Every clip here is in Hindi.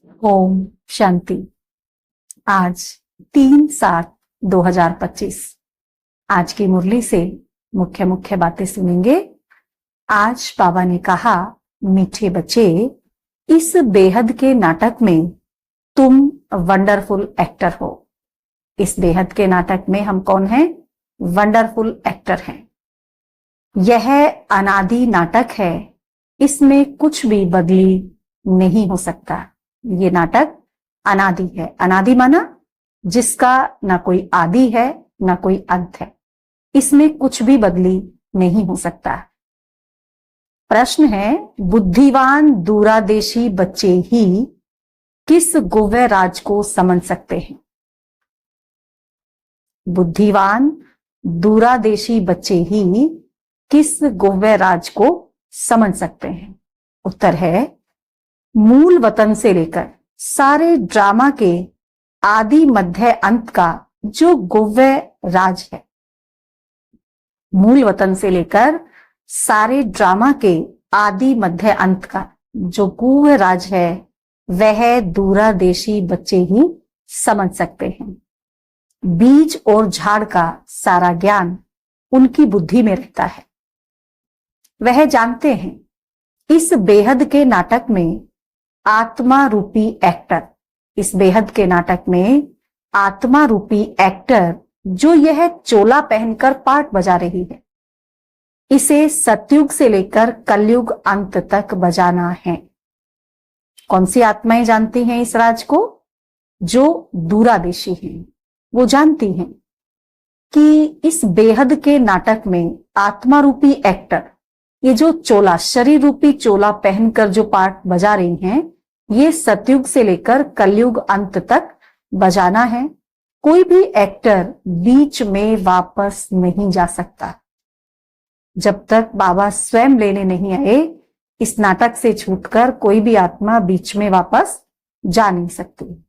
ओम शांति। आज 3/7/2025 आज की मुरली से मुख्य मुख्य बातें सुनेंगे। आज बाबा ने कहा, मीठे बच्चे, इस बेहद के नाटक में तुम वंडरफुल एक्टर हो। इस बेहद के नाटक में हम कौन हैं? वंडरफुल एक्टर हैं। यह अनादि नाटक है, इसमें कुछ भी बदली नहीं हो सकता। ये नाटक अनादि है। अनादि माना जिसका ना कोई आदि है ना कोई अंत है। इसमें कुछ भी बदली नहीं हो सकता। प्रश्न है, बुद्धिवान दूरादेशी बच्चे ही किस गुव्य राज को समझ सकते हैं? बुद्धिवान दूरादेशी बच्चे ही किस गुव्य राज को समझ सकते हैं? उत्तर है, मूल वतन से लेकर सारे ड्रामा के आदि मध्य अंत का जो गुव्य राज है। मूल वतन से लेकर सारे ड्रामा के आदि मध्य अंत का जो गुव्य राज है, वह दूरादेशी बच्चे ही समझ सकते हैं। बीज और झाड़ का सारा ज्ञान उनकी बुद्धि में रहता है। वह जानते हैं इस बेहद के नाटक में आत्मा रूपी एक्टर, इस बेहद के नाटक में आत्मा रूपी एक्टर जो यह चोला पहनकर पार्ट बजा रही है, इसे सतयुग से लेकर कलयुग अंत तक बजाना है। कौन सी आत्माएं जानती हैं इस राज को? जो दूरादेशी हैं, वो जानती हैं कि इस बेहद के नाटक में आत्मा रूपी एक्टर, ये जो चोला, शरीर रूपी चोला पहनकर जो पार्ट बजा रही हैं, ये सतयुग से लेकर कलयुग अंत तक बजाना है। कोई भी एक्टर बीच में वापस नहीं जा सकता। जब तक बाबा स्वयं लेने नहीं आए, इस नाटक से छूटकर कोई भी आत्मा बीच में वापस जा नहीं सकती।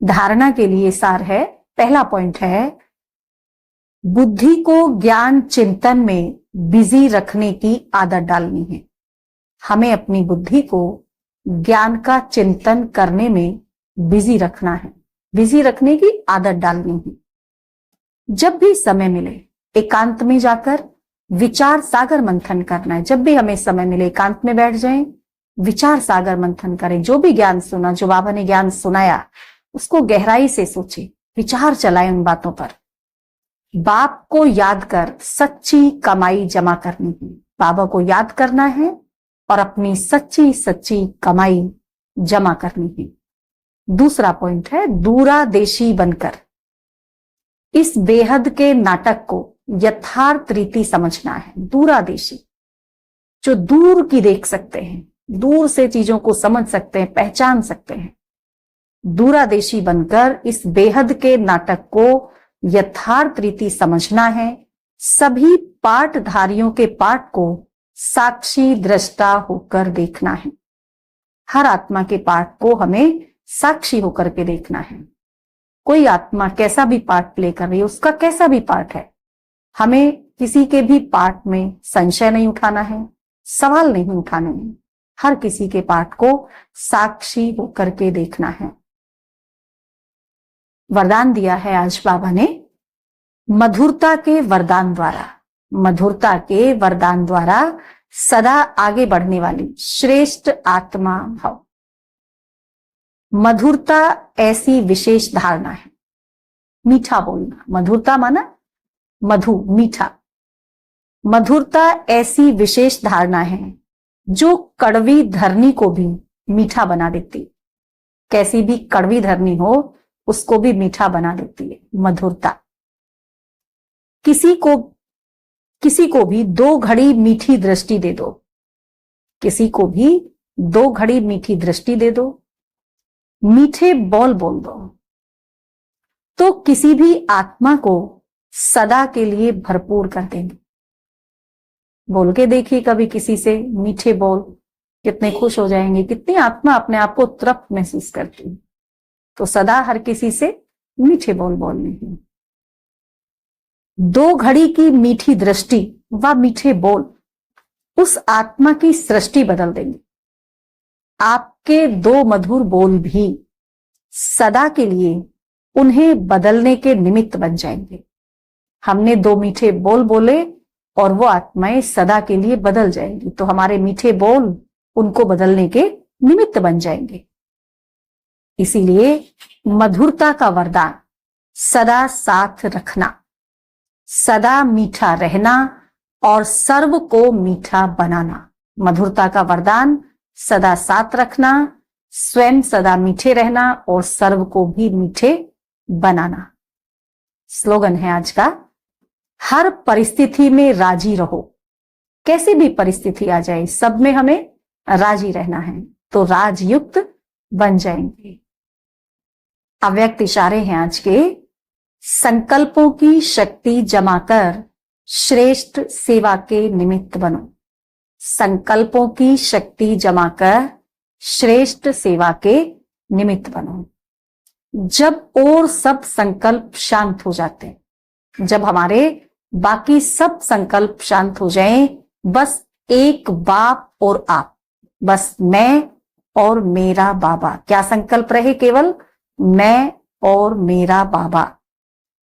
धारणा के लिए सार है। पहला पॉइंट है, बुद्धि को ज्ञान चिंतन में बिजी रखने की आदत डालनी है। हमें अपनी बुद्धि को ज्ञान का चिंतन करने में बिजी रखना है, बिजी रखने की आदत डालनी है। जब भी समय मिले एकांत में जाकर विचार सागर मंथन करना है। जब भी हमें समय मिले एकांत में बैठ जाएं, विचार सागर मंथन करें। जो भी ज्ञान सुना, जो बाबा ने ज्ञान सुनाया, उसको गहराई से सोचे, विचार चलाएं उन बातों पर। बाप को याद कर सच्ची कमाई जमा करनी है। बाबा को याद करना है और अपनी सच्ची सच्ची कमाई जमा करनी है। दूसरा पॉइंट है, दूरादेशी बनकर इस बेहद के नाटक को यथार्थ रीति समझना है। दूरादेशी जो दूर की देख सकते हैं, दूर से चीजों को समझ सकते हैं, पहचान सकते हैं। दूरादेशी बनकर इस बेहद के नाटक को यथार्थ रीति समझना है। सभी पाठधारियों के पाठ को साक्षी दृष्टा होकर देखना है। हर आत्मा के पाठ को हमें साक्षी होकर के देखना है। कोई आत्मा कैसा भी पाठ प्ले कर रही है, उसका कैसा भी पाठ है, हमें किसी के भी पाठ में संशय नहीं उठाना है, सवाल नहीं उठाने हैं। हर किसी के पाठ को साक्षी होकर के देखना है। वरदान दिया है आज बाबा ने, मधुरता के वरदान द्वारा, मधुरता के वरदान द्वारा सदा आगे बढ़ने वाली श्रेष्ठ आत्मा भाव। मधुरता ऐसी विशेष धारणा है। मीठा बोलना, मधुरता माना मधु, मीठा। मधुरता ऐसी विशेष धारणा है जो कड़वी धरनी को भी मीठा बना देती। कैसी भी कड़वी धरनी हो, उसको भी मीठा बना देती है मधुरता। किसी को भी 2 घड़ी मीठी दृष्टि दे दो, किसी को भी 2 घड़ी मीठी दृष्टि दे दो, मीठे बोल बोल दो, तो किसी भी आत्मा को सदा के लिए भरपूर कर देंगे। बोल के देखिए कभी किसी से मीठे बोल, कितने खुश हो जाएंगे। कितनी आत्मा अपने आप को तृप्त महसूस करती है। तो सदा हर किसी से मीठे बोल बोलने हैं। 2 घड़ी की मीठी दृष्टि व मीठे बोल उस आत्मा की सृष्टि बदल देंगे। आपके दो मधुर बोल भी सदा के लिए उन्हें बदलने के निमित्त बन जाएंगे। हमने दो मीठे बोल बोले और वो आत्माएं सदा के लिए बदल जाएंगी, तो हमारे मीठे बोल उनको बदलने के निमित्त बन जाएंगे। इसीलिए मधुरता का वरदान सदा साथ रखना, सदा मीठा रहना और सर्व को मीठा बनाना। मधुरता का वरदान सदा साथ रखना, स्वयं सदा मीठे रहना और सर्व को भी मीठे बनाना। स्लोगन है आज का, हर परिस्थिति में राजी रहो। कैसी भी परिस्थिति आ जाए सब में हमें राजी रहना है, तो राजयुक्त बन जाएंगे। अव्यक्त इशारे हैं आज के, संकल्पों की शक्ति जमा कर श्रेष्ठ सेवा के निमित्त बनो। संकल्पों की शक्ति जमा कर श्रेष्ठ सेवा के निमित्त बनो। जब और सब संकल्प शांत हो जाते हैं, जब हमारे बाकी सब संकल्प शांत हो जाएं, बस एक बाप और आप, बस मैं और मेरा बाबा। क्या संकल्प रहे? केवल मैं और मेरा बाबा।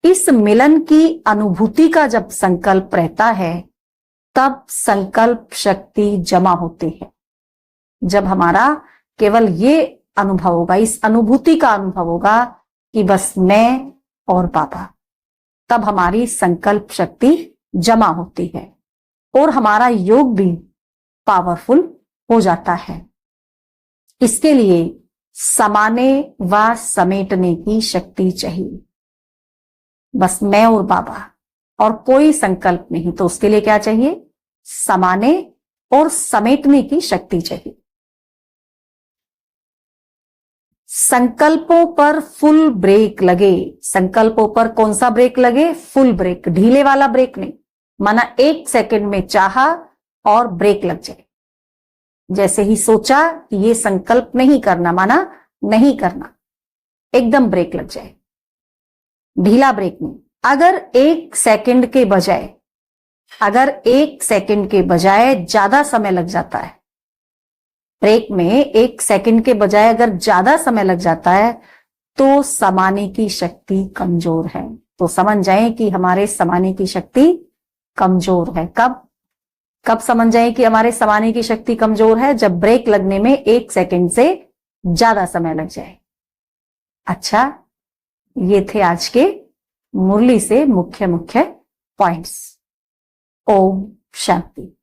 इस मिलन की अनुभूति का जब संकल्प रहता है, तब संकल्प शक्ति जमा होती है। जब हमारा केवल ये अनुभव होगा, इस अनुभूति का अनुभव होगा कि बस मैं और बाबा, तब हमारी संकल्प शक्ति जमा होती है और हमारा योग भी पावरफुल हो जाता है। इसके लिए समाने व समेटने की शक्ति चाहिए। बस मैं और बाबा और कोई संकल्प नहीं, तो उसके लिए क्या चाहिए? समाने और समेटने की शक्ति चाहिए। संकल्पों पर फुल ब्रेक लगे। संकल्पों पर कौन सा ब्रेक लगे? फुल ब्रेक, ढीले वाला ब्रेक नहीं। माना 1 सेकंड में चाहा और ब्रेक लग जाए। जैसे ही सोचा कि ये संकल्प नहीं करना, माना नहीं करना, एकदम ब्रेक लग जाए। ढीला ब्रेक नहीं। अगर 1 सेकंड के बजाय ज्यादा समय लग जाता है, ब्रेक में 1 सेकंड के बजाय अगर ज्यादा समय लग जाता है, तो समाने की शक्ति कमजोर है। तो समझ जाएं कि हमारे समाने की शक्ति कमजोर है। कब समझ जाएं कि हमारे समाने की शक्ति कमजोर है? जब ब्रेक लगने में 1 सेकंड से ज्यादा समय लग जाए। अच्छा, ये थे आज के मुरली से मुख्य पॉइंट्स। ओम शांति।